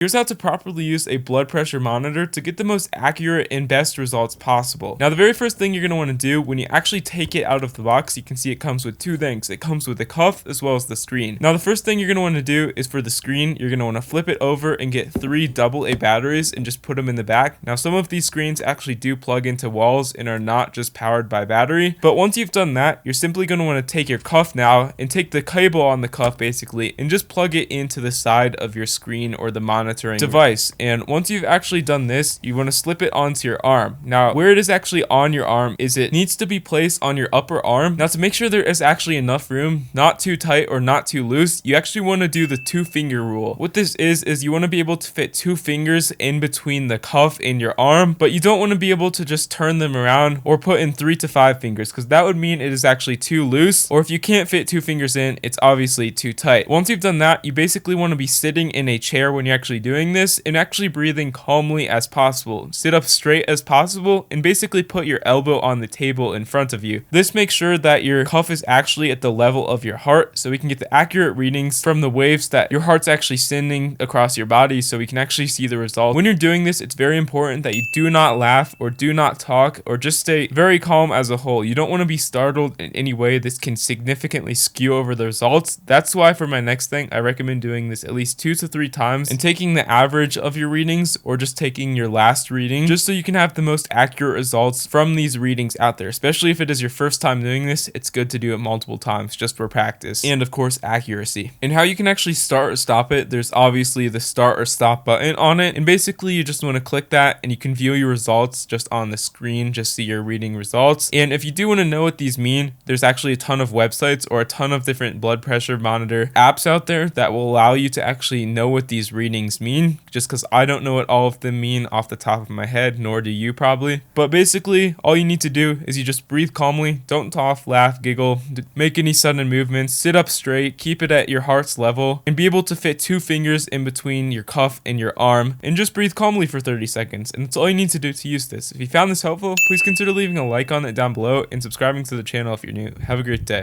Here's how to properly use a blood pressure monitor to get the most accurate and best results possible. Now, the very first thing you're going to want to do when you actually take it out of the box, you can see it comes with two things. It comes with the cuff as well as the screen. Now, the first thing you're going to want to do is for the screen, you're going to want to flip it over and get 3 AA batteries and just put them in the back. Now, some of these screens actually do plug into walls and are not just powered by battery. But once you've done that, you're simply going to want to take your cuff now and take the cable on the cuff basically and just plug it into the side of your screen or the monitoring device. And once you've actually done this, you want to slip it onto your arm. Now, where it is actually on your arm is it needs to be placed on your upper arm. Now, to make sure there is actually enough room, not too tight or not too loose, you actually want to do the 2-finger rule. What this is you want to be able to fit 2 fingers in between the cuff and your arm, but you don't want to be able to just turn them around or put in 3 to 5 fingers, because that would mean it is actually too loose, or if you can't fit 2 fingers in, it's obviously too tight. Once you've done that, you basically want to be sitting in a chair when you're actually doing this and actually breathing calmly as possible. Sit up straight as possible and basically put your elbow on the table in front of you. This makes sure that your cuff is actually at the level of your heart, so we can get the accurate readings from the waves that your heart's actually sending across your body, so we can actually see the results. When you're doing this, it's very important that you do not laugh or do not talk or just stay very calm as a whole. You don't want to be startled in any way. This can significantly skew over the results. That's why for my next thing, I recommend doing this at least 2 to 3 times and taking the average of your readings or just taking your last reading, just so you can have the most accurate results from these readings out there. Especially if it is your first time doing this, it's good to do it multiple times just for practice and of course accuracy. And how you can actually start or stop it, there's obviously the start or stop button on it, and basically you just want to click that and you can view your results just on the screen, just see your reading results. And if you do want to know what these mean, there's actually a ton of websites or a ton of different blood pressure monitor apps out there that will allow you to actually know what these readings mean, just because I don't know what all of them mean off the top of my head, nor do you probably. But basically, all you need to do is you just breathe calmly, don't cough, laugh, giggle, make any sudden movements, sit up straight, keep it at your heart's level, and be able to fit 2 fingers in between your cuff and your arm, and just breathe calmly for 30 seconds. And that's all you need to do to use this. If you found this helpful, please consider leaving a like on it down below and subscribing to the channel if you're new. Have a great day.